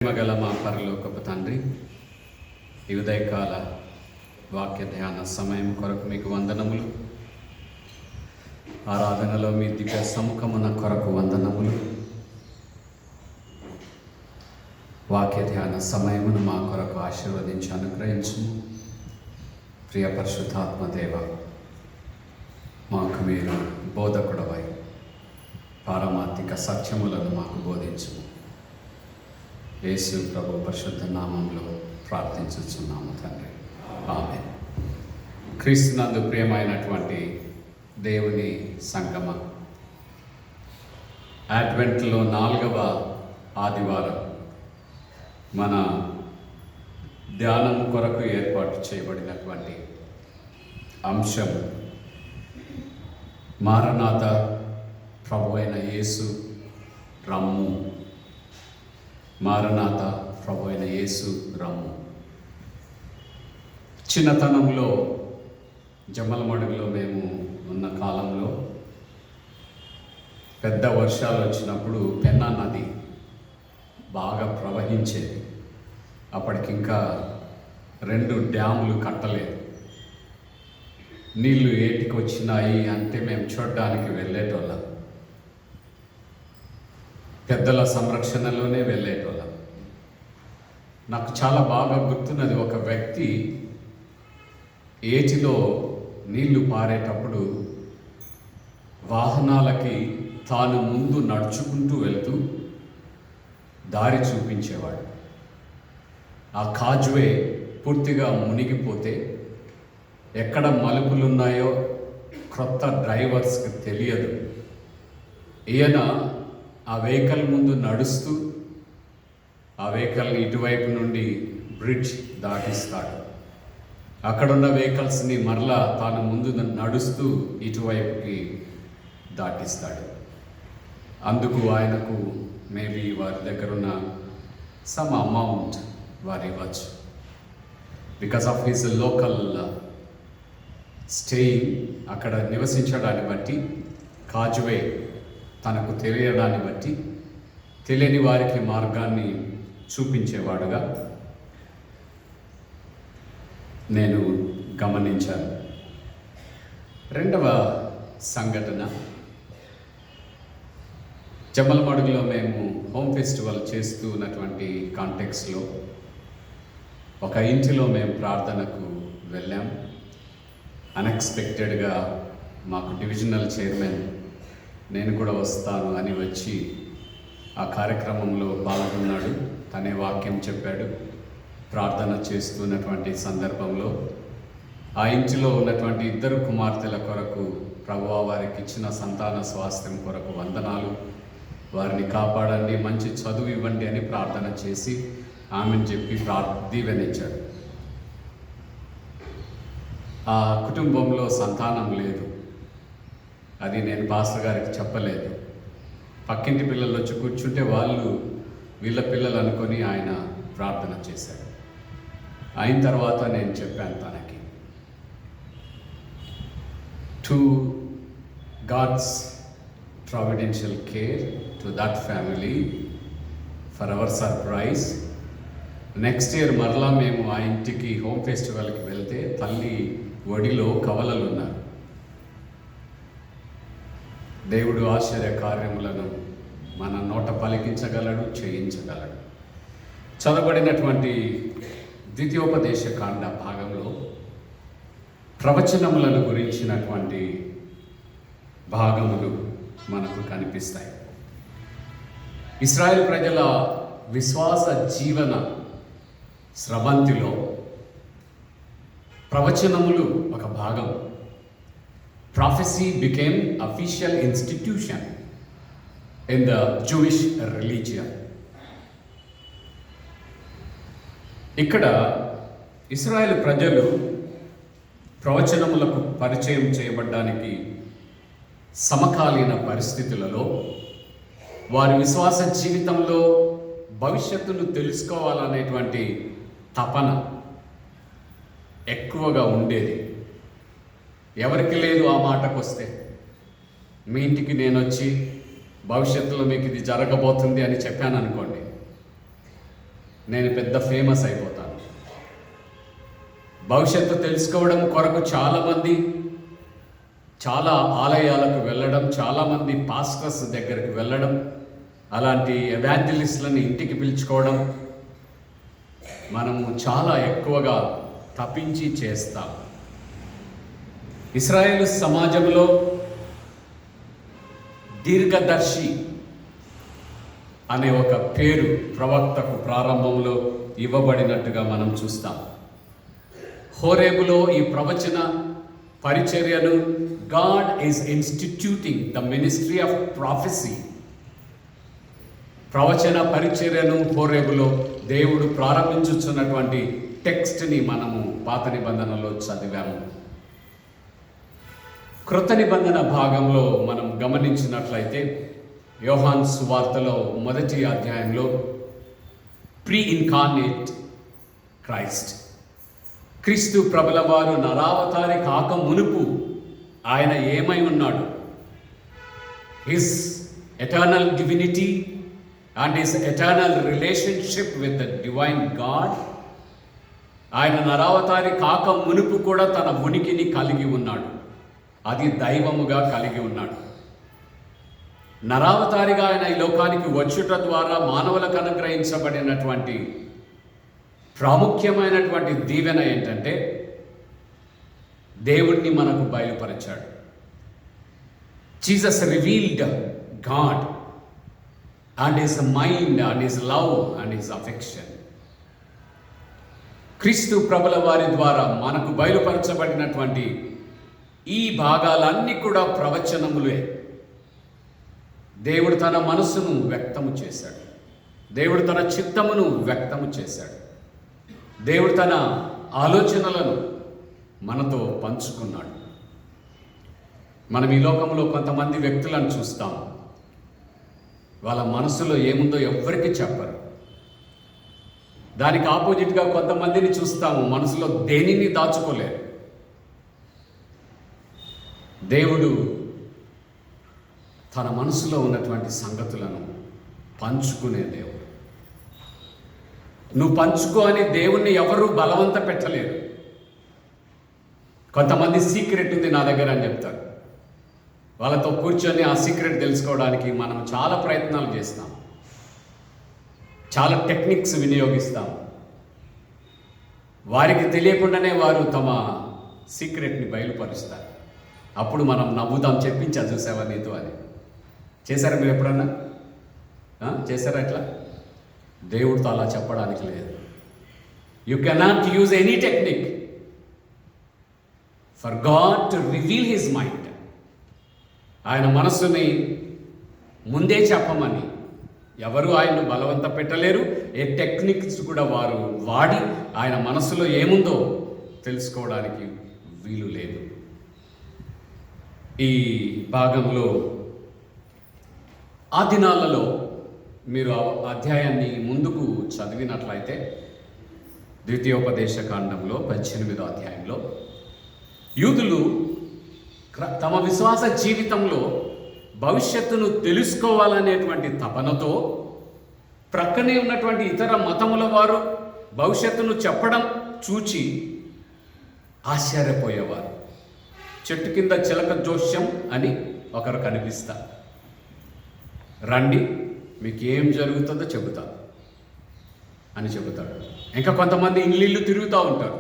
ప్రేమగల మా పరలోకపు తండ్రి, ఈ ఉదయకాల వాక్య ధ్యాన సమయం కొరకు మీకు వందనములు. ఆరాధనలో మీ దివ్య సముఖమున కొరకు వందనములు. వాక్య ధ్యాన సమయమును మా కొరకు ఆశీర్వదించి అనుగ్రహించుము. ప్రియ పరిశుద్ధాత్మదేవ, మాకు మీరు బోధకుడవై పారమార్థిక సత్యములను మాకు బోధించుము. యేసు ప్రభు పరిశుద్ధ నామంలో ప్రార్థించుచున్నాము తండ్రి, ఆమేన్. క్రీస్తునందు ప్రియమైనటువంటి దేవుని సంగమ, అడ్వెంట్లో 4వ ఆదివారం మన ధ్యానం కొరకు ఏర్పాటు చేయబడినటువంటి అంశం మారనాథ, ప్రభు అయిన యేసు రమ్ము. మారనాథ, ప్రభు అయిన యేసు రమ్ము. చిన్నతనంలో జమ్మలమడుగులో మేము ఉన్న కాలంలో పెద్ద వర్షాలు వచ్చినప్పుడు పెన్నా నది బాగా ప్రవహించేది. అప్పటికింకా 2 డ్యాములు కట్టలేదు. నీళ్లు ఏటికి వచ్చినాయి అంటే మేము చూడడానికి వెళ్ళేటోళ్ళం. పెద్దల సంరక్షణలోనే వెళ్ళేటోళ్ళం. నాకు చాలా బాగా గుర్తున్నది, ఒక వ్యక్తి ఏటిలో నీళ్లు పారేటప్పుడు వాహనాలకి తాను ముందు నడుచుకుంటూ వెళ్తూ దారి చూపించేవాడు. ఆ కాజ్వే పూర్తిగా మునిగిపోతే ఎక్కడ మలుపులున్నాయో క్రొత్త డ్రైవర్స్కి తెలియదు. ఈయన ఆ వెహికల్ ముందు నడుస్తూ ఆ వెహికల్ని ఇటువైపు నుండి బ్రిడ్జ్ దాటిస్తాడు. అక్కడున్న వెహికల్స్ని మరలా తాను ముందు నడుస్తూ ఇటువైపుకి దాటిస్తాడు. అందుకు ఆయనకు మేబీ వారి దగ్గర ఉన్న సమ్ అమౌంట్ వారు ఇవ్వచ్చు. Because of his local staying, అక్కడ నివసించడాన్ని బట్టి, కాజ్వే తనకు తెలియడాన్ని బట్టి తెలియని వారికి మార్గాన్ని చూపించేవాడుగా నేను గమనించాను. 2వ సంఘటన, జమ్మలమడుగులో మేము హోమ్ ఫెస్టివల్ చేస్తూ ఉన్నటువంటి కాంటెక్స్లో ఒక ఇంటిలో మేము ప్రార్థనకు వెళ్ళాం. అన్ఎక్స్పెక్టెడ్గా మాకు డివిజనల్ చైర్మన్ నేను కూడా వస్తాను అని వచ్చి ఆ కార్యక్రమంలో పాల్గొన్నాడు. తనే వాక్యం చెప్పాడు. ప్రార్థన చేస్తున్నటువంటి సందర్భంలో ఆ ఇంటిలో ఉన్నటువంటి 2 కుమార్తెల కొరకు ప్రభువా వారికి ఇచ్చిన సంతాన స్వాస్థ్యం కొరకు వందనాలు, వారిని కాపాడండి, మంచి చదువు ఇవ్వండి అని ప్రార్థన చేసి ఆమెను చెప్పి దీవెనిచ్చాడు. ఆ కుటుంబంలో సంతానం లేదు. అది నేను పాస్టర్ గారికి చెప్పలేదు. పక్కింటి పిల్లలు వచ్చి కూర్చుంటే వాళ్ళు వీళ్ళ పిల్లలు అనుకొని ఆయన ప్రార్థన చేశాడు. అయిన తర్వాత నేను చెప్పాను తనకి, to God's providential care to that family for our surprise. Next year మరలా మేము ఆ ఇంటికి హోమ్ ఫెస్టివల్కి వెళ్తే తల్లి ఒడిలో కవలలు ఉన్నారు. దేవుడు ఆశ్చర్య కార్యములను మన నోట పలికించగలడు, చేయించగలడు. చదవబడినటువంటి ద్వితీయోపదేశ కాండ భాగంలో ప్రవచనములను గురించినటువంటి భాగములు మనకు కనిపిస్తాయి. ఇశ్రాయేల్ ప్రజల విశ్వాస జీవన స్రవంతిలో ప్రవచనములు ఒక భాగం. Prophecy became official institution in the Jewish religion. ఇక్కడ ఇశ్రాయేలు ప్రజలు ప్రవచనములకు పరిచయం చేయబడ్డానికి సమకాలీన పరిస్థితులలో వారి విశ్వాస జీవితంలో భవిష్యత్తును తెలుసుకోవాలనేటువంటి తపన ఎక్కువగా ఉండేది. ఎవరికి లేదు ఆ మాటకు వస్తే? మీ ఇంటికి నేను వచ్చి భవిష్యత్తులో మీకు ఇది జరగబోతుంది అని చెప్పాను అనుకోండి, నేను పెద్ద ఫేమస్ అయిపోతాను. భవిష్యత్తు తెలుసుకోవడం కొరకు చాలామంది చాలా ఆలయాలకు వెళ్ళడం, చాలామంది పాస్టర్స్ దగ్గరికి వెళ్ళడం, అలాంటి ఎవాంజలిస్ట్లను ఇంటికి పిలుచుకోవడం మనము చాలా ఎక్కువగా తప్పించి చేస్తాం. ఇశ్రాయేలు సమాజంలో దీర్ఘదర్శి అనే ఒక పేరు ప్రవక్తకు ప్రారంభంలో ఇవ్వబడినట్టుగా మనం చూస్తాం. హోరేబులో ఈ ప్రవచన పరిచర్యను God is instituting the ministry of prophecy. ప్రవచన పరిచర్యను హోరేబులో దేవుడు ప్రారంభించుచున్నటువంటి టెక్స్ట్ని మనము పాత నిబంధనలో చదివాము. కృత నిబంధన భాగంలో మనం గమనించినట్లయితే యోహాను సువార్తలో 1వ అధ్యాయంలో ప్రీ ఇన్కార్నేట్ క్రైస్ట్, క్రీస్తు ప్రభుల వారు నరావతారి కాక మునుపు ఆయన ఏమై ఉన్నాడు, his eternal divinity and his eternal relationship with the divine God. ఆయన నరావతారి కాక మునుపు కూడా తన ఉనికిని కలిగి ఉన్నాడు, అది దైవముగా కలిగి ఉన్నాడు. నరావతారిగా ఆయన ఈ లోకానికి వచ్చుట ద్వారా మానవులకు అనుగ్రహించబడినటువంటి ప్రాముఖ్యమైనటువంటి దీవెన ఏంటంటే దేవుణ్ణి మనకు బయలుపరిచాడు. Jesus revealed God and his mind and his love and his affection. క్రీస్తు ప్రభుల వారి ద్వారా మనకు బయలుపరచబడినటువంటి ఈ భాగాలన్నీ కూడా ప్రవచనములే. దేవుడు తన మనస్సును వ్యక్తము చేశాడు, దేవుడు తన చిత్తమును వ్యక్తము చేశాడు, దేవుడు తన ఆలోచనలను మనతో పంచుకున్నాడు. మనం ఈ లోకంలో కొంతమంది వ్యక్తులను చూస్తాం, వాళ్ళ మనసులో ఏముందో ఎవ్వరికీ చెప్పరు. దానికి ఆపోజిట్గా కొంతమందిని చూస్తాము, మనసులో దేనిని దాచుకోలేరు. దేవుడు తన మనసులో ఉన్నటువంటి సంగతులను పంచుకునే దేవుడు. నువ్వు పంచుకో అని దేవుణ్ణి ఎవరూ బలవంత పెట్టలేరు. కొంతమంది సీక్రెట్ ఉంది నా దగ్గర అని చెప్తారు. వాళ్ళతో కూర్చొని ఆ సీక్రెట్ తెలుసుకోవడానికి మనం చాలా ప్రయత్నాలు చేస్తాం, చాలా టెక్నిక్స్ వినియోగిస్తాం. వారికి తెలియకుండానే వారు తమ సీక్రెట్ని బయలుపరుస్తారు. అప్పుడు మనం నవ్వుతాం, చెప్పించా చూసావా నీతో అని. చేశారా మీరు ఎప్పుడన్నా? చేశారా ఎట్లా? దేవుడితో అలా చెప్పడానికి లేదు. You cannot use any technique for God to reveal his mind. ఆయన మనస్సుని ముందే చెప్పమని ఎవరు ఆయన్ను బలవంత పెట్టలేరు. ఏ టెక్నిక్స్ కూడా వారు వాడి ఆయన మనస్సులో ఏముందో తెలుసుకోవడానికి వీలు లేదు. ఈ భాగంలో ఆ దినాలలో మీరు అధ్యాయాన్ని ముందుకు చదివినట్లయితే ద్వితీయోపదేశకాండంలో 18వ అధ్యాయంలో యూదులు తమ విశ్వాస జీవితంలో భవిష్యత్తును తెలుసుకోవాలనేటువంటి తపనతో ప్రక్కనే ఉన్నటువంటి ఇతర మతముల వారు భవిష్యత్తును చెప్పడం చూచి ఆశ్చర్యపోయేవారు. చెట్టు కింద చిలక జోస్యం అని ఒకరు కనిపిస్తారు, రండి మీకు ఏం జరుగుతుందో చెబుతా అని చెబుతాడు. ఇంకా కొంతమంది ఇల్లు తిరుగుతూ ఉంటారు,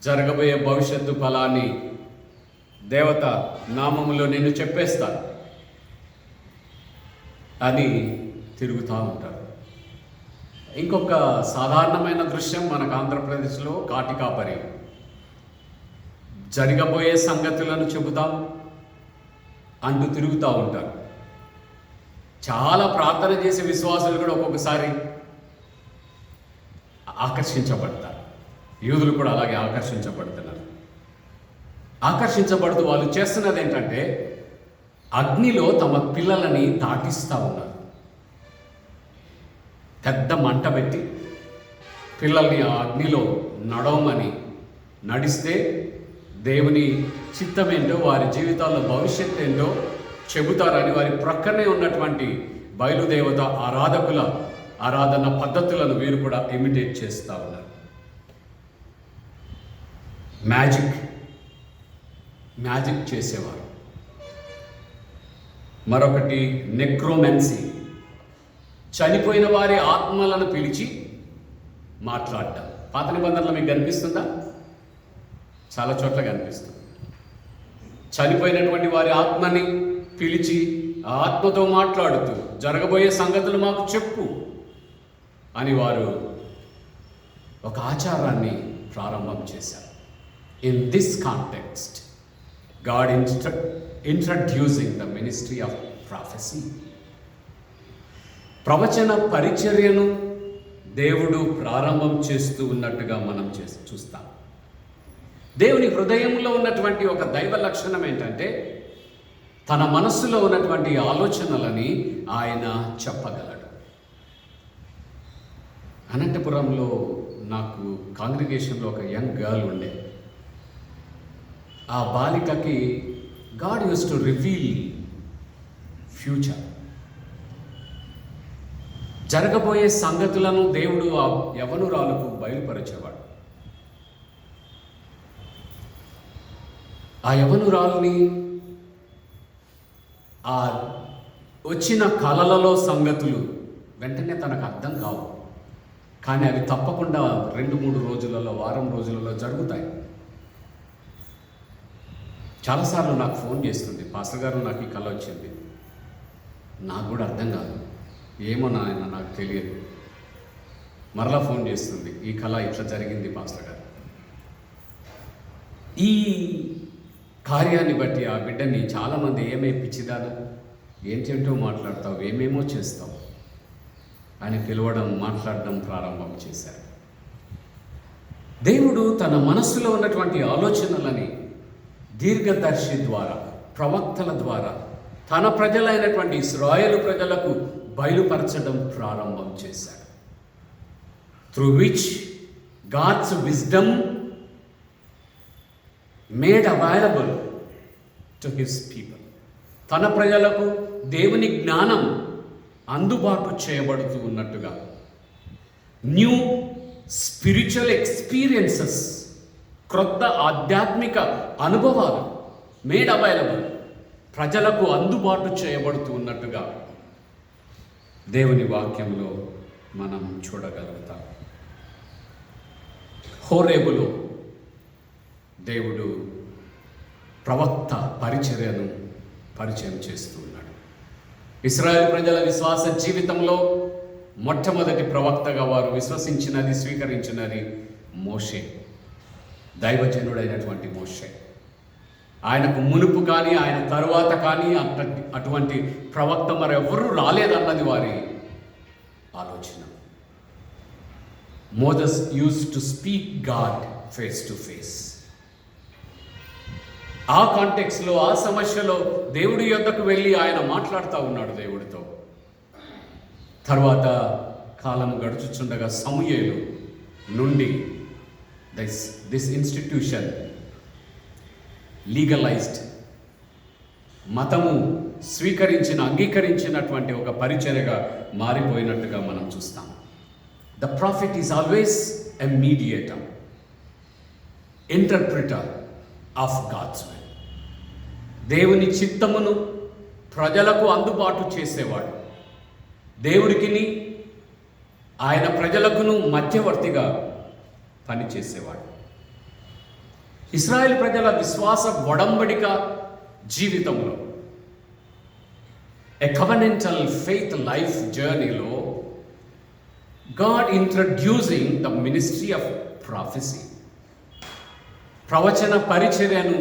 జరగబోయే భవిష్యత్తు ఫలాన్ని దేవత నామములో నేను చెప్పేస్తాను అని తిరుగుతూ ఉంటారు. ఇంకొక సాధారణమైన దృశ్యం మనకు ఆంధ్రప్రదేశ్లో కాటికాపరి, జరగబోయే సంగతులను చెబుతాం అంటూ తిరుగుతూ ఉంటారు. చాలా ప్రార్థన చేసే విశ్వాసులు కూడా ఒక్కొక్కసారి ఆకర్షించబడతారు. యూదులు కూడా అలాగే ఆకర్షించబడుతున్నారు. ఆకర్షించబడుతూ వాళ్ళు చేస్తున్నది ఏంటంటే అగ్నిలో తమ పిల్లలని దాటిస్తూ ఉన్నారు. పెద్ద మంట పెట్టి పిల్లల్ని ఆ అగ్నిలో నడవమని నడిస్తే దేవుని చిత్తమేంటో, వారి జీవితాల్లో భవిష్యత్తు ఏంటో చెబుతారని వారి ప్రక్కనే ఉన్నటువంటి బయలుదేవత ఆరాధకుల ఆరాధన పద్ధతులను వీరు కూడా ఇమిటేట్ చేస్తూ ఉన్నారు. మ్యాజిక్ చేసేవారు. మరొకటి నెక్రోమెన్సీ, చనిపోయిన వారి ఆత్మలను పిలిచి మాట్లాడటం. పాత నిబంధనలో మీకు కనిపిస్తుందా? చాలా చోట్ల కనిపిస్తుంది. చనిపోయినటువంటి వారి ఆత్మని పిలిచి ఆ ఆత్మతో మాట్లాడుతూ జరగబోయే సంగతులు మాకు చెప్పు అని వారు ఒక ఆచారాన్ని ప్రారంభం చేశారు. In this context God introducing the ministry of prophecy. ప్రవచన పరిచర్యను దేవుడు ప్రారంభం చేస్తూ ఉన్నట్టుగా మనం చూస్తాం. దేవుని హృదయంలో ఉన్నటువంటి ఒక దైవ లక్షణం ఏంటంటే తన మనస్సులో ఉన్నటువంటి ఆలోచనలని ఆయన చెప్పగలడు. అనంతపురంలో నాకు కాంగ్రిగేషన్లో ఒక యంగ్ గర్ల్ ఉండే. ఆ బాలికకి God uses to reveal future, జరగబోయే సంగతులను దేవుడు ఆ యవనురాలకు బయలుపరిచేవాడు. ఆ యవనురాల్ని ఆ వచ్చిన కలలలో సంగతులు వెంటనే తనకు అర్థం కావు, కానీ అవి తప్పకుండా 2-3 రోజులలో, వారం రోజులలో జరుగుతాయి. చాలాసార్లు నాకు ఫోన్ చేస్తుంది, పాస్టర్ గారు నాకు ఈ కళ వచ్చింది, నాకు కూడా అర్థం కాదు, ఏమో నాయన నాకు తెలియదు. మరలా ఫోన్ చేస్తుంది, ఈ కళ ఇట్లా జరిగింది పాస్టర్ గారు. ఈ కార్యాన్ని బట్టి ఆ బిడ్డని చాలామంది పిచ్చిదాను, ఏంటేంటో మాట్లాడతావు, ఏమేమో చేస్తావు అని పిలవడం, మాట్లాడడం ప్రారంభం చేశారు. దేవుడు తన మనస్సులో ఉన్నటువంటి ఆలోచనలని దీర్ఘదర్శి ద్వారా, ప్రవక్తల ద్వారా తన ప్రజలైనటువంటి ఇశ్రాయేలు ప్రజలకు బయలుపరచడం ప్రారంభం చేశాడు. Through which God's wisdom made available to his people. తన ప్రజలకు దేవుని జ్ఞానం అందుబాటు చేయబడుతూ ఉన్నట్టుగా న్యూ స్పిరిచువల్ ఎక్స్పీరియన్సెస్, క్రొత్త ఆధ్యాత్మిక అనుభవాలు మేడ్ అవైలబుల్, ప్రజలకు అందుబాటు చేయబడుతూ ఉన్నట్టుగా దేవుని వాక్యంలో మనం చూడగలుగుతాం. హోరేబులో దేవుడు ప్రవక్త పరిచయం చేస్తూ ఉన్నాడు. ఇశ్రాయేలు ప్రజల విశ్వాస జీవితంలో మొట్టమొదటి ప్రవక్తగా వారు విశ్వసించినది, స్వీకరించినది మోషే, దైవజనుడైనటువంటి మోషే. ఆయనకు మునుపు కానీ ఆయన తరువాత కానీ అటువంటి ప్రవక్త మరెవరూ రాలేదన్నది వారి ఆలోచన. Moses used to speak God face to face. ఆ కాంటెక్స్లో, ఆ సమస్యలో దేవుడి యొద్దకు వెళ్ళి ఆయన మాట్లాడుతూ ఉన్నాడు దేవుడితో. తర్వాత కాలం గడుచుచుండగా సమూయేలు నుండి దిస్ ఇన్స్టిట్యూషన్ లీగలైజ్డ్, మతము అంగీకరించినటువంటి ఒక పరిచర్యగా మారిపోయినట్టుగా మనం చూస్తాం. The prophet is always a mediator, interpreter of God's will. దేవుని చిత్తమును ప్రజలకు అందుబాటు చేసేవాడు, దేవుడికిని ఆయన ప్రజలకును మధ్యవర్తిగా పనిచేసేవాడు. ఇశ్రాయేల్ ప్రజల విశ్వాస ఒడంబడిక జీవితంలో, ఎ కవెనెంటల్ ఫెయిత్ లైఫ్ జర్నీలో God introducing the ministry of prophecy, ప్రవచన పరిచర్యను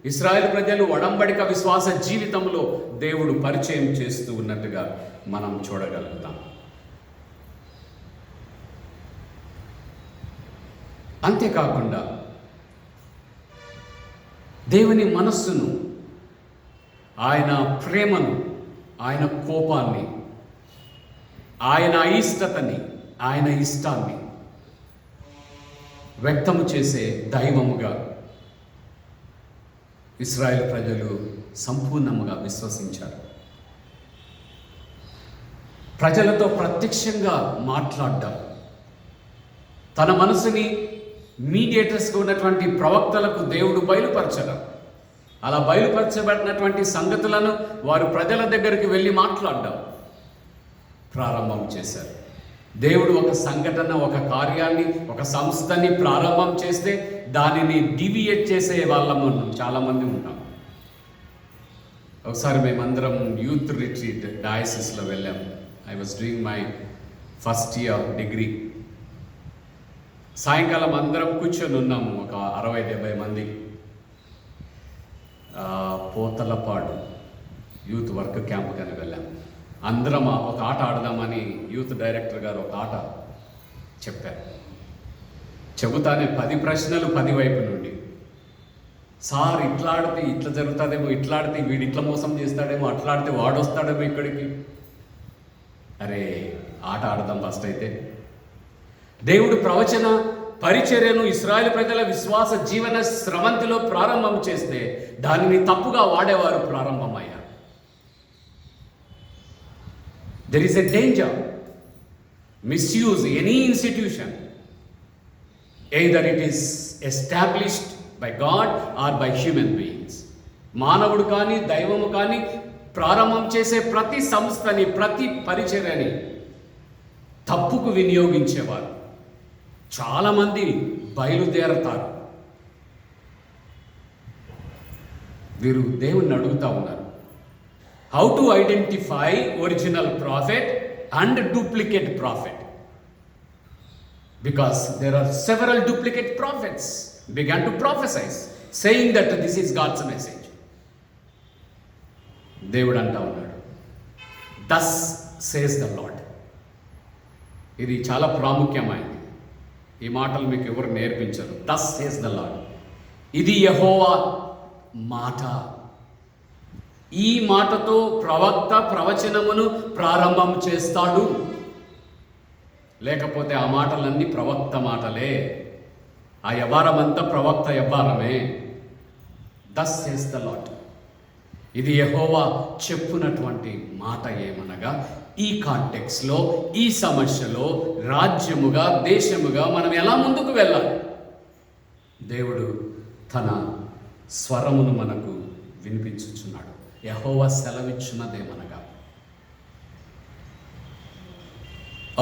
ఇశ్రాయేల్ ప్రజలు ఒడంబడిక విశ్వాస జీవితంలో దేవుడు పరిచయం చేస్తూ ఉన్నట్టుగా మనం చూడగలుగుతాం. అంతేకాకుండా దేవుని మనస్సును, ఆయన ప్రేమను, ఆయన కోపాన్ని, ఆయన అయిష్టతని, ఆయన ఇష్టాన్ని వ్యక్తము చేసే దైవముగా ఇశ్రాయేల్ ప్రజలు సంపూర్ణముగా విశ్వసించారు. ప్రజలతో ప్రత్యక్షంగా మాట్లాడడం, తన మనసుని మీడియేటర్స్గా ఉన్నటువంటి ప్రవక్తలకు దేవుడు బయలుపరచడం, అలా బయలుపరచబడినటువంటి సంగతులను వారు ప్రజల దగ్గరికి వెళ్ళి మాట్లాడడం ప్రారంభం చేశారు. దేవుడు ఒక సంఘటన, ఒక కార్యాన్ని, ఒక సంస్థని ప్రారంభం చేస్తే దానిని డివియేట్ చేసే వాళ్ళము చాలామంది ఉంటాం. ఒకసారి మేమందరం యూత్ రిట్రీట్ డయాసిస్లో వెళ్ళాం. I was doing my first year degree. సాయంకాలం అందరం కూర్చొని ఉన్నాము, ఒక 60-70 మంది. పోతలపాడు యూత్ వర్క్ క్యాంప్ కానీ వెళ్ళాం. అందరం ఒక ఆట ఆడదామని యూత్ డైరెక్టర్ గారు ఒక ఆట చెప్పారు. చెబుతానే 10 ప్రశ్నలు 10 వైపు నుండి. సార్ ఇట్లా ఆడితే ఇట్లా జరుగుతుందేమో, ఇట్లా ఆడితే వీడు ఇట్లా మోసం చేస్తాడేమో, అట్లా ఆడితే వాడు వస్తాడేమో ఇక్కడికి. అరే ఆట ఆడదాం ఫస్ట్ అయితే. దేవుడు ప్రవచన పరిచర్యను ఇశ్రాయేలు ప్రజల విశ్వాస జీవన స్రవంతిలో ప్రారంభం చేస్తే దానిని తప్పుగా వాడేవారు ప్రారంభమయ్యారు. There is a danger, misuse any institution, either it is established by God or by human beings. మానవుడు కానీ దైవము కానీ ప్రారంభం చేసే ప్రతి సంస్థని, ప్రతి పరిచర్యని తప్పుకు వినియోగించేవారు చాలామంది బయలుదేరతారు. వీరు దేవుణ్ణి అడుగుతా ఉన్నారు, how to identify original prophet and duplicate prophet, because there are several duplicate prophets began to prophesy saying that this is God's message. దేవుడు అంటా ఉన్నాడు, thus says the Lord. ఇది చాలా ప్రాముఖ్యమైనది. ఈ మాటలు మీకు ఎవరు నేర్పించరు. thus says the Lord. ఇది యెహోవా మాట. ఈ మాటతో ప్రవక్త ప్రవచనమును ప్రారంభం చేస్తాడు. లేకపోతే ఆ మాటలన్నీ ప్రవక్త మాటలే, ఆ యవ్వారమంతా ప్రవక్త యవ్వారమే. thus says the Lord. ఇది యెహోవా చెప్పునటువంటి మాట. ఏమనగా ఈ కాంటెక్స్లో, ఈ సమస్యలో రాజ్యముగా, దేశముగా మనం ఎలా ముందుకు వెళ్ళాలి, దేవుడు తన స్వరమును మనకు వినిపించుచున్నాడు. యెహోవా సెలవిచ్చున్నదేమనగా.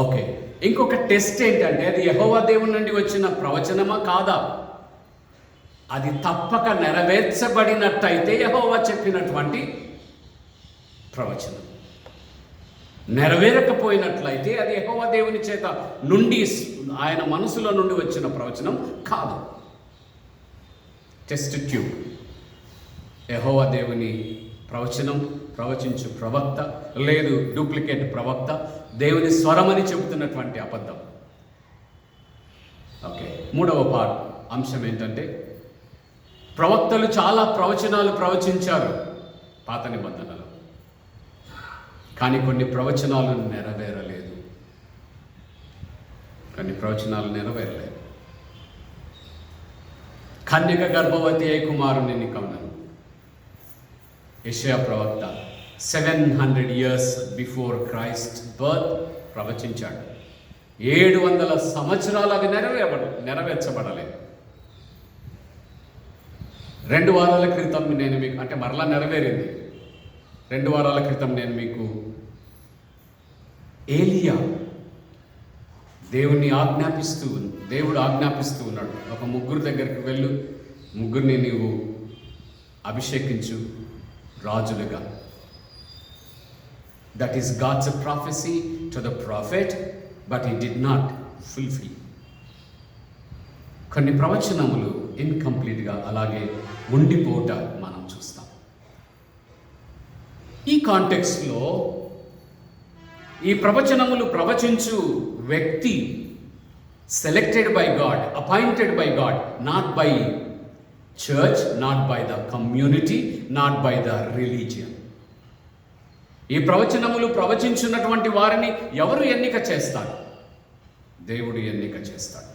ఓకే, ఇంకొక టెస్ట్ ఏంటంటే అది యెహోవా దేవుని నుండి వచ్చిన ప్రవచనమా కాదా? అది తప్పక నెరవేర్చబడినట్టయితే యెహోవా చెప్పినటువంటి ప్రవచనం. నెరవేరకపోయినట్లయితే అది యెహోవా దేవుని చేత నుండి, ఆయన మనసులో నుండి వచ్చిన ప్రవచనం కాదు. Test tube. యెహోవా దేవుని ప్రవచనం, ప్రవచించు ప్రవక్త, లేదు డూప్లికేట్ ప్రవక్త, దేవుని స్వరమని చెబుతున్నటువంటి అబద్ధం. ఓకే, మూడవ అంశం ఏంటంటే ప్రవక్తలు చాలా ప్రవచనాలు ప్రవచించారు పాత నిబంధనలో, కానీ కొన్ని ప్రవచనాలు నెరవేరలేదు. కన్యక గర్భవతి అయి కుమారుని కన్నాను. యెషయా ప్రవక్త 700 years before Christ birth ప్రవచించాడు. 700 సంవత్సరాలు అవి నెరవేర్చబడలేదు. 2 వారాల క్రితం నేను మీకు, అంటే మరలా నెరవేరింది. 2 వారాల క్రితం నేను మీకు ఏలియా దేవుడు ఆజ్ఞాపిస్తూ ఉన్నాడు, ఒక 3 దగ్గరికి వెళ్ళు, 3 నీవు అభిషేకించు రాజులుగా. That is God's prophecy to the prophet, but he did not fulfil. కొన్ని ప్రవచనములు ఇన్కంప్లీట్గా అలాగే ఉండిపోట మనం చూస్తాం. ఈ కాంటెక్స్ట్లో ఈ ప్రవచనములు ప్రవచించు వ్యక్తి selected by God, appointed by God, not by church, not by the community, not by the religion. ఈ ప్రవచనములు ప్రవచించున్నటువంటి వారిని ఎవరు ఎన్నిక చేస్తారు? దేవుడు ఎన్నిక చేస్తాడు.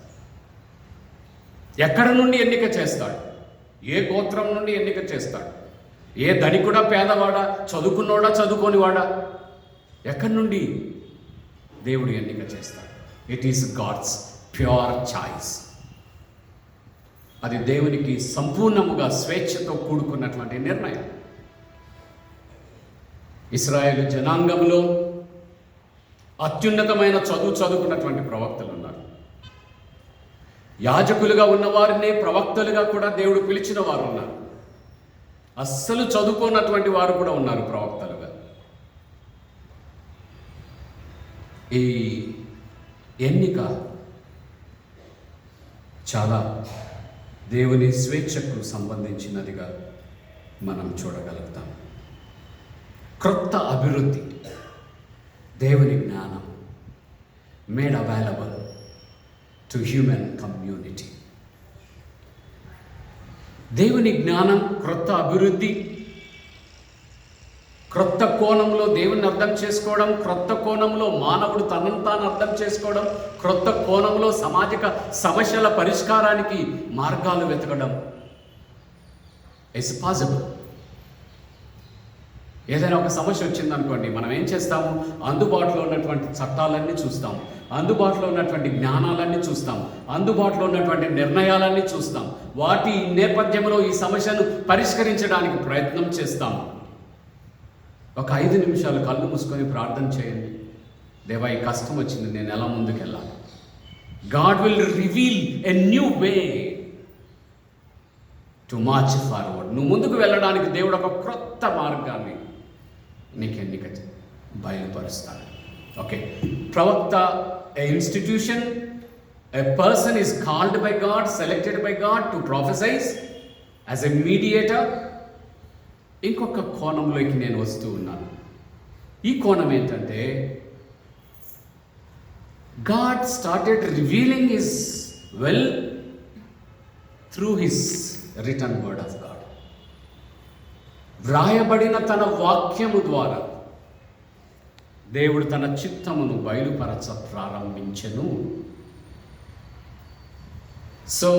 ఎక్కడ నుండి ఎన్నిక చేస్తాడు? ఏ గోత్రం నుండి ఎన్నిక చేస్తాడు? ఏ ధనికుడా, పేదవాడా, చదువుకున్నోడా, చదువుకోనివాడా, ఎక్కడి నుండి దేవుడు ఎన్నిక చేస్తాడు. It is God's pure choice. అది దేవునికి సంపూర్ణముగా స్వేచ్ఛతో కూడుకున్నటువంటి నిర్ణయం. ఇశ్రాయేలు జనాంగంలో అత్యున్నతమైన చదువుకున్నటువంటి ప్రవక్తలు ఉన్నారు. యాజకులుగా ఉన్నవారినే ప్రవక్తలుగా కూడా దేవుడు పిలిచిన వారు ఉన్నారు. అస్సలు చదువుకోనటువంటి వారు కూడా ఉన్నారు ప్రవక్తలుగా. ఈ ఎన్నిక చాలా దేవుని స్వేచ్ఛకు సంబంధించినదిగా మనం చూడగలుగుతాం. క్రొత్త అభివృద్ధి, దేవుని జ్ఞానం made available to human community. దేవుని జ్ఞానం, క్రొత్త అభివృద్ధి, క్రొత్త కోణంలో దేవుని అర్థం చేసుకోవడం, క్రొత్త కోణంలో మానవుడు తనను తాను అర్థం చేసుకోవడం, క్రొత్త కోణంలో సామాజిక సమస్యల పరిష్కారానికి మార్గాలు వెతకడం ఇట్స్ పాసిబుల్. ఏదైనా ఒక సమస్య వచ్చిందనుకోండి, మనం ఏం చేస్తాము? అందుబాటులో ఉన్నటువంటి చట్టాలన్నీ చూస్తాం, అందుబాటులో ఉన్నటువంటి జ్ఞానాలన్నీ చూస్తాం, అందుబాటులో ఉన్నటువంటి నిర్ణయాలన్నీ చూస్తాం. వాటి నేపథ్యంలో ఈ సమస్యను పరిష్కరించడానికి ప్రయత్నం చేస్తాం. ఒక 5 నిమిషాలు కళ్ళు మూసుకొని ప్రార్థన చేయండి. దేవా, ఈ కష్టం వచ్చింది, నేను ఎలా ముందుకెళ్ళాలి? God will reveal a new way to March forward. నువ్వు ముందుకు వెళ్ళడానికి దేవుడు ఒక క్రొత్త మార్గాన్ని నీకు ఎన్నిక బయలుపరుస్తాడు. ఓకే, ప్రవక్త a institution, a person is called by God, selected by God to prophesize as a mediator. ఇంకొక కోణంలోకి నేను వస్తూ ఉన్నాను. ఈ కోణం ఏంటంటే, God started revealing his will through his written word of God. వ్రాయబడిన తన వాక్యము ద్వారా దేవుడు తన చిత్తమును బయలుపరచ ప్రారంభించెను. So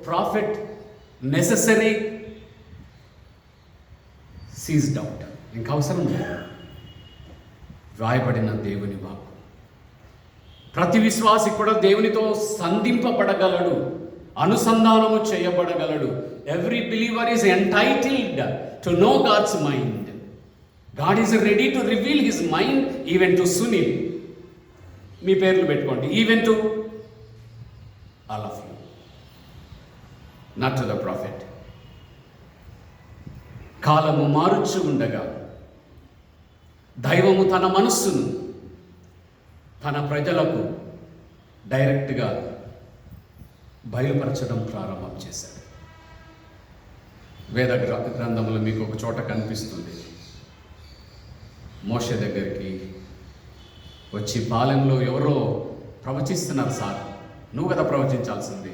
prophet necessary ceased out. ఇంకా అవసరం లేదు. వ్రాయబడిన దేవుని వాక్కు. ప్రతి విశ్వాసి కూడా దేవునితో సంధింపబడగలడు, అనుసంధానము చేయబడగలడు. Every believer is entitled to know God's mind. God is ready to reveal his mind even to Sunil. మీ పేర్లు పెట్టుకోండి. Even to all of you, not to the prophet. కాలము మారుచు ఉండగా దైవము తన మనస్సును తన ప్రజలకు డైరెక్ట్గా బయలుపరచడం ప్రారంభం చేశాడు. వేద గ్రంథంలో మీకు ఒక చోట కనిపిస్తుంది. మోషే దగ్గరికి వచ్చి, పాలెంలో ఎవరో ప్రవచిస్తున్నారు సార్, నువ్వు కదా ప్రవచించాల్సింది,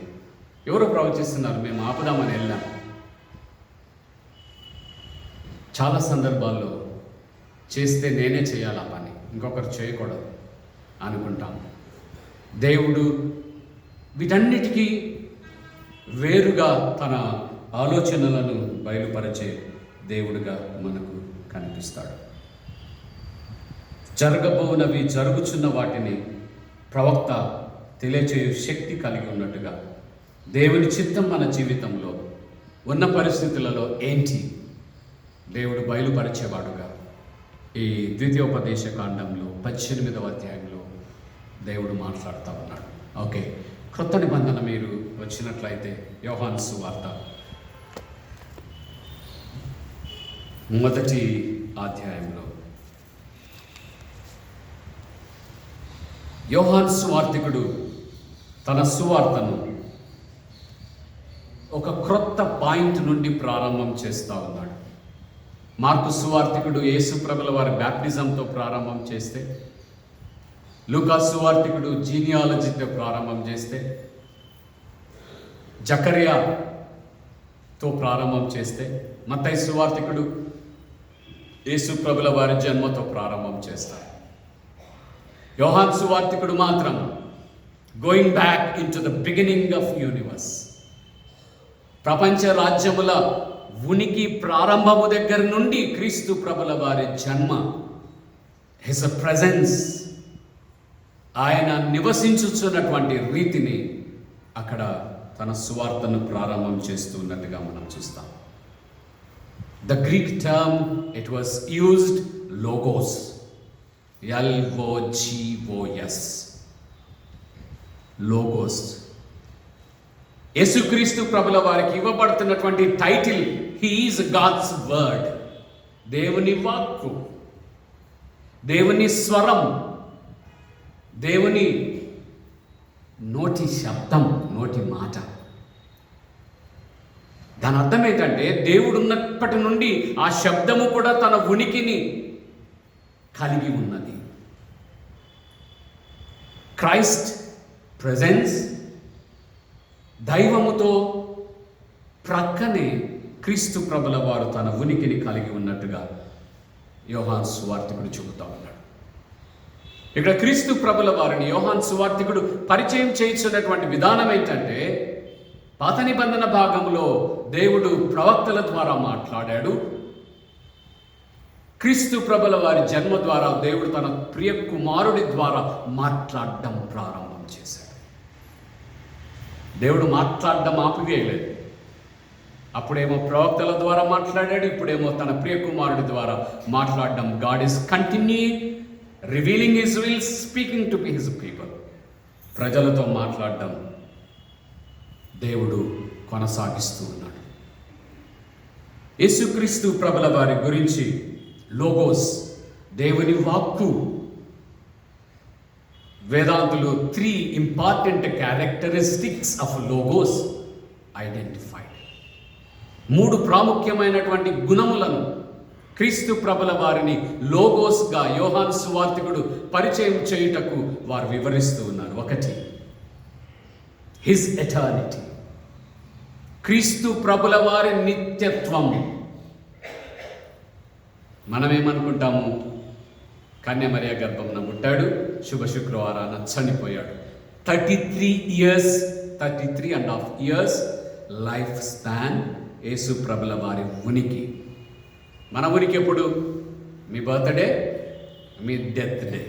ఎవరో ప్రవచిస్తున్నారు, మేము ఆపుదామని వెళ్ళాం. చాలా సందర్భాల్లో చేస్తే నేనే చేయాలి ఆ పని, ఇంకొకరు చేయకూడదు అనుకుంటాం. దేవుడు వీటన్నిటికీ వేరుగా తన ఆలోచనలను బయలుపరిచే దేవుడుగా మనకు కనిపిస్తాడు. జరగబోనవి, జరుగుచున్న వాటిని ప్రవక్త తెలియచేయు శక్తి కలిగి ఉన్నట్టుగా దేవుని చిత్తం మన జీవితంలో ఉన్న పరిస్థితులలో ఏంటి దేవుడు బయలుపరిచేవాడుగా ఈ ద్వితీయోపదేశ కాండంలో 18వ అధ్యాయంలో దేవుడు మాట్లాడుతూ ఉన్నాడు. ఓకే, క్రొత్త నిబంధన మీరు వచ్చినట్లయితే యోహాను సువార్త 1వ అధ్యాయంలో యోహాను సువార్తికుడు తన సువార్తను ఒక క్రొత్త పాయింట్ నుండి ప్రారంభం చేస్తూ ఉన్నాడు. మార్కు సువార్తికుడు యేసు ప్రభుల వారి బ్యాప్టిజంతో ప్రారంభం చేస్తే, లూకా సువార్తికుడు జీనియాలజీతో ప్రారంభం చేస్తే, జకర్యాతో ప్రారంభం చేస్తే, మత్తయి సువార్తికుడు యేసు ప్రభుల వారి జన్మతో ప్రారంభం చేస్తారు. యోహాను సువార్తికుడు మాత్రం going back in to the beginning of universe, ప్రపంచ రాజ్యముల ఉనికి ప్రారంభము దగ్గర నుండి క్రీస్తు ప్రభుల వారి జన్మ, హిస్ ప్రెజెన్స్ ఆయన నివసించుచున్నటువంటి రీతిని అక్కడ తన సువార్తను ప్రారంభం చేస్తూ ఉన్నట్టుగా మనం చూస్తాం. The Greek term, it was used logos, Logos, logos. యేసుక్రీస్తు ప్రభుల వారికి ఇవ్వబడుతున్నటువంటి title, he is God's word, దేవుని వాక్కు, దేవుని స్వరం, దేవుని నోటి శబ్దం, నోటి మాట. దాని అర్థం ఏంటంటే దేవుడు ఉన్నప్పటి నుండి ఆ శబ్దము కూడా తన ఉనికిని కలిగి ఉన్నది. క్రైస్ట్ ప్రెజెన్స్, దైవముతో ప్రక్కనే క్రీస్తు ప్రభుల వారు తన ఉనికిని కలిగి ఉన్నట్టుగా యోహాను సువార్తికుడు చెబుతా ఉన్నాడు. ఇక్కడ క్రీస్తు ప్రభుల వారిని యోహాను సువార్తికుడు పరిచయం చేయించున్నటువంటి విధానం ఏంటంటే, పాత నిబంధన భాగంలో దేవుడు ప్రవక్తల ద్వారా మాట్లాడాడు. క్రీస్తు ప్రభుల వారి జన్మ ద్వారా దేవుడు తన ప్రియ కుమారుడి ద్వారా మాట్లాడడం ప్రారంభం చేశాడు. దేవుడు మాట్లాడడం ఆపివేయలేదు. అప్పుడేమో ప్రవక్తల ద్వారా మాట్లాడాడు, ఇప్పుడేమో తన ప్రియ కుమారుడి ద్వారా మాట్లాడడం. God is continuing revealing his will, speaking to his people. ప్రజలతో మాట్లాడడం దేవుడు కొనసాగిస్తూ ఉన్నాడు. యేసుక్రీస్తు ప్రభుల వారి గురించి లోగోస్, దేవుని వాక్కు, వేదాంతులు 3 important characteristics of logos identified. 3 ప్రాముఖ్యమైనటువంటి గుణములను క్రీస్తు ప్రభుల వారిని లోగోస్గా యోహాను సువార్తికుడు పరిచయం చేయుటకు వారు వివరిస్తూ ఉన్నారు. 1, హిజ్ ఎటర్నిటీ, క్రీస్తు ప్రభుల వారి నిత్యత్వం. మనమేమనుకుంటాము, కన్యమరియ గర్భంన పుట్టాడు, శుభ శుక్రవారాన చనిపోయాడు. 33.5 years లైఫ్ స్పాన్ యేసు ప్రభుల వారి ఉనికి. మన ఉనికి ఎప్పుడు? మీ బర్త్డే, మీ డెత్ డే,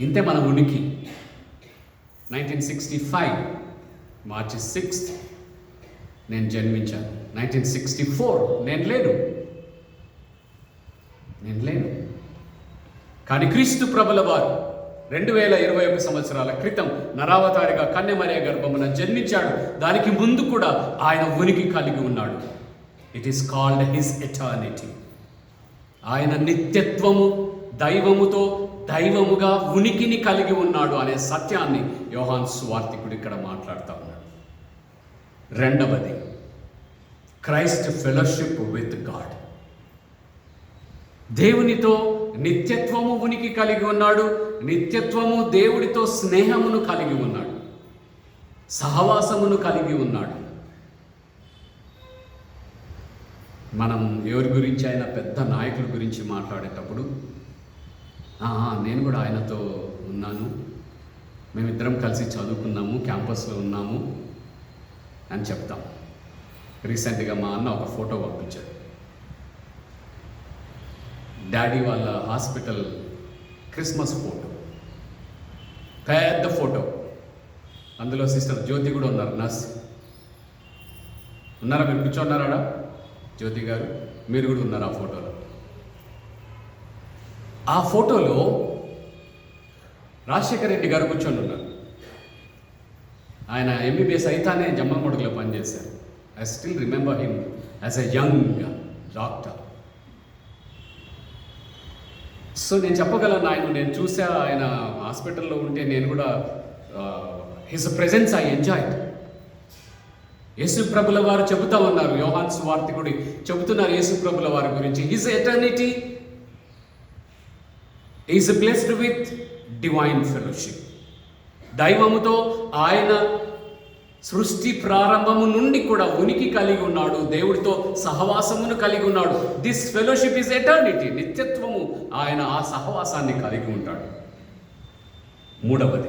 ఇంతే మన ఉనికి. 1965 March 6th నేను జన్మించాను. 1964 నేను లేను. కానీ క్రీస్తు ప్రభుల వారు 2021 సంవత్సరాల క్రితం నరావతారిగా కన్యమరియ గర్భమున జన్మించాడు. దానికి ముందు కూడా ఆయన ఉనికి కలిగి ఉన్నాడు. It is called his eternity. ఆయన నిత్యత్వము, దైవముతో దైవముగా ఉనికిని కలిగి ఉన్నాడు అనే సత్యాన్ని యోహాను సువార్తికుడు ఇక్కడ మాట్లాడుతూ ఉన్నాడు. 2, క్రైస్ట్ ఫెలోషిప్ విత్ గాడ్. దేవునితో నిత్యత్వము ఉనికి కలిగి ఉన్నాడు. నిత్యత్వము దేవుడితో స్నేహమును కలిగి ఉన్నాడు, సహవాసమును కలిగి ఉన్నాడు. మనం ఎవరి గురించి అయినా పెద్ద నాయకుల గురించి మాట్లాడేటప్పుడు, నేను కూడా ఆయనతో ఉన్నాను, మేమిద్దరం కలిసి చదువుకున్నాము, క్యాంపస్లో ఉన్నాము అని చెప్తాం. రీసెంట్గా మా అన్న ఒక ఫోటో పంపించాడు. డాడీ వాళ్ళ హాస్పిటల్ క్రిస్మస్ ఫోటో, పెద్ద ఫోటో. అందులో సిస్టర్ జ్యోతి కూడా ఉన్నారు, నర్స్ ఉన్నారా? మీరు కూర్చోన్నారా? జ్యోతి గారు మీరు కూడా ఉన్నారు ఆ ఫోటోలో. ఆ ఫోటోలో రాజశేఖర్ రెడ్డి గారు కూర్చొని ఉన్నారు. ఆయన MBBS అయితానే జమ్మలమడుగులో పనిచేశారు. I still remember him as a young doctor. So నేను చెప్పగలను, నేను చూసా ఆయన హాస్పిటల్లో ఉంటే. నేను కూడా హిస్ ప్రెజెన్స్ ఐ ఎంజాయ్డ్. యేసు ప్రభుల వారు చెబుతా ఉన్నారు, యోహాను సువార్తికుడు చెబుతున్నారు యేసు ప్రభుల వారి గురించి. His eternity is blessed with divine fellowship. దైవముతో ఆయన సృష్టి ప్రారంభము నుండి కూడా ఉనికి కలిగి ఉన్నాడు, దేవుడితో సహవాసమును కలిగి ఉన్నాడు. This fellowship is eternity. నిత్యత్వము ఆయన ఆ సహవాసాన్ని కలిగి ఉంటాడు. 3,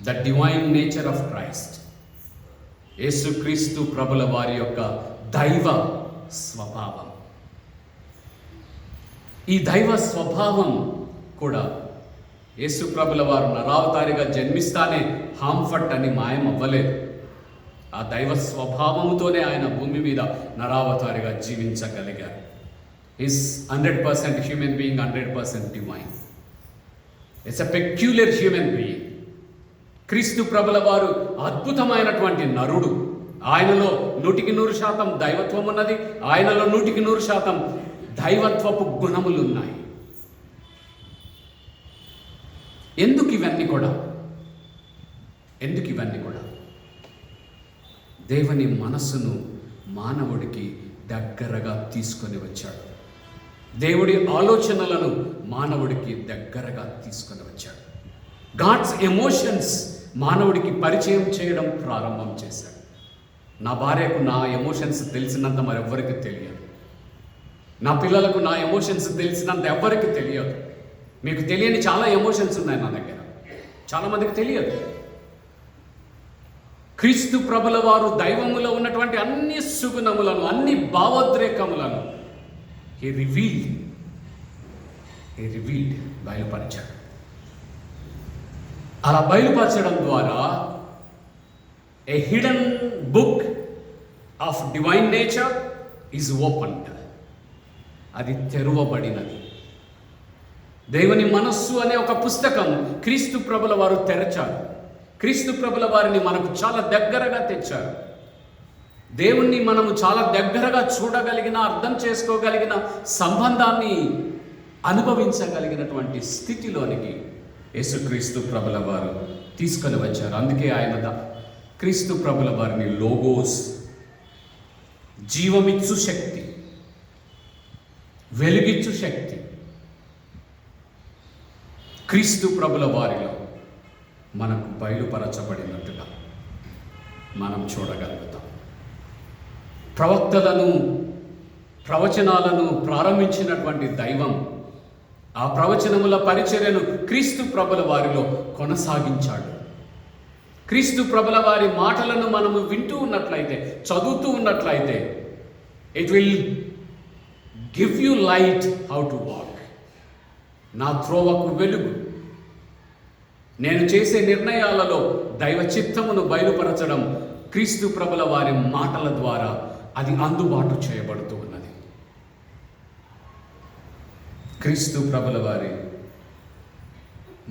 the divine nature of Christ. యేసుక్రీస్తు ప్రభుల వారి యొక్క దైవ స్వభావం. ఈ దైవ స్వభావం కూడా యేసు ప్రభుల వారు నరావతారిగా జన్మిస్తానే హాంఫట్ అని మాయం అవ్వలేదు. ఆ దైవ స్వభావముతోనే ఆయన భూమి మీద నరావతారిగా జీవించగలిగారు. Is 100% human being, 100% divine. It's a peculiar human being. క్రీస్తు ప్రభుల వారు అద్భుతమైనటువంటి నరుడు. ఆయనలో 100% దైవత్వం ఉన్నది. ఆయనలో 100% దైవత్వపు గుణములు ఉన్నాయి. ఎందుకు ఇవన్నీ కూడా? దేవుని మనస్సును మానవుడికి దగ్గరగా తీసుకొని వచ్చాడు. దేవుడి ఆలోచనలను మానవుడికి దగ్గరగా తీసుకొని వచ్చాడు. గాడ్స్ ఎమోషన్స్ మానవుడికి పరిచయం చేయడం ప్రారంభం చేశాడు. నా భార్యకు నా ఎమోషన్స్ తెలిసినంత మరెవ్వరికి తెలియదు. నా పిల్లలకు నా ఎమోషన్స్ తెలిసినంత ఎవ్వరికి తెలియదు. మీకు తెలియని చాలా ఎమోషన్స్ ఉన్నాయి నా దగ్గర, చాలామందికి తెలియదు. క్రీస్తు ప్రభుల వారు దైవములో ఉన్నటువంటి అన్ని సుగుణములను, అన్ని భావోద్రేకములను హీ రివీల్డ్ బయలుపరిచాడు. అలా బయలుపరచడం ద్వారా ఏ hidden book of divine nature is opened. అది తెరవబడినది. దేవుని మనస్సు అనే ఒక పుస్తకం క్రీస్తు ప్రభుల వారు తెరచారు. క్రీస్తు ప్రభుల వారిని మనకు చాలా దగ్గరగా తెచ్చారు. దేవుణ్ణి మనము చాలా దగ్గరగా చూడగలిగిన, అర్థం చేసుకోగలిగిన, సంబంధాన్ని అనుభవించగలిగినటువంటి స్థితిలోనికి యేసుక్రీస్తు ప్రభుల వారు తీసుకొని వచ్చారు. అందుకే ఆయన క్రీస్తు ప్రభుల వారిని లోగోస్, జీవమిచ్చు శక్తి, వెలుగిచ్చు శక్తి, క్రీస్తు ప్రభుల వారిలో మనకు బయలుపరచబడినట్టుగా మనం చూడగలుగుతాం. ప్రవచనాలను ప్రారంభించినటువంటి దైవం ఆ ప్రవచనముల పరిచర్యను క్రీస్తు ప్రభుల వారిలో కొనసాగించాడు. క్రీస్తు ప్రభుల వారి మాటలను మనము వింటూ ఉన్నట్లయితే, చదువుతూ ఉన్నట్లయితే, it will give you light how to walk. నా త్రోవకు వెలుగు. నేను చేసే నిర్ణయాలలో దైవ చిత్తమును బయలుపరచడం క్రీస్తు ప్రభుల వారి మాటల ద్వారా అది అందుబాటు చేయబడుతూ ఉన్నది. క్రీస్తు ప్రభుల వారి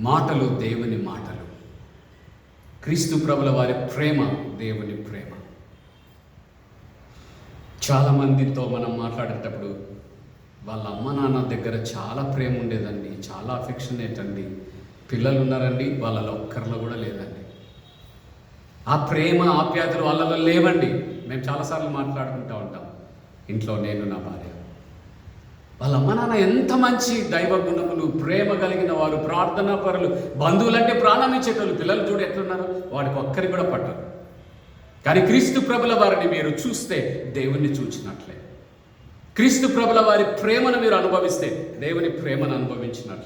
మాటలు దేవుని మాటలు. క్రీస్తు ప్రభుల వారి ప్రేమ దేవుని ప్రేమ. చాలామందితో మనం మాట్లాడేటప్పుడు వాళ్ళ అమ్మ నాన్న దగ్గర చాలా ప్రేమ ఉండేదండి, చాలా అఫెక్షనేట్ అండి, పిల్లలు ఉన్నారండి, వాళ్ళలో ఒక్కరిలో కూడా లేదండి. ఆ ప్రేమ ఆప్యాయతలు వాళ్ళలో లేవండి. మేము చాలాసార్లు మాట్లాడుకుంటూ ఉంటాం ఇంట్లో, నేను నా భార్య. వాళ్ళ అమ్మ నాన్న ఎంత మంచి దైవ గుణములు, ప్రేమ కలిగిన వారు, ప్రార్థనా పరులు, బంధువులంటే ప్రాణం ఇచ్చేటోళ్ళు. పిల్లలు చూడు ఎట్లున్నారు, వాడికి ఒక్కరికి కూడా పట్టరు. కానీ క్రీస్తు ప్రభుల వారిని మీరు చూస్తే దేవుణ్ణి చూచినట్లే. క్రీస్తు ప్రభుల వారి ప్రేమను మీరు అనుభవిస్తే దేవుని ప్రేమను అనుభవించినట్లు.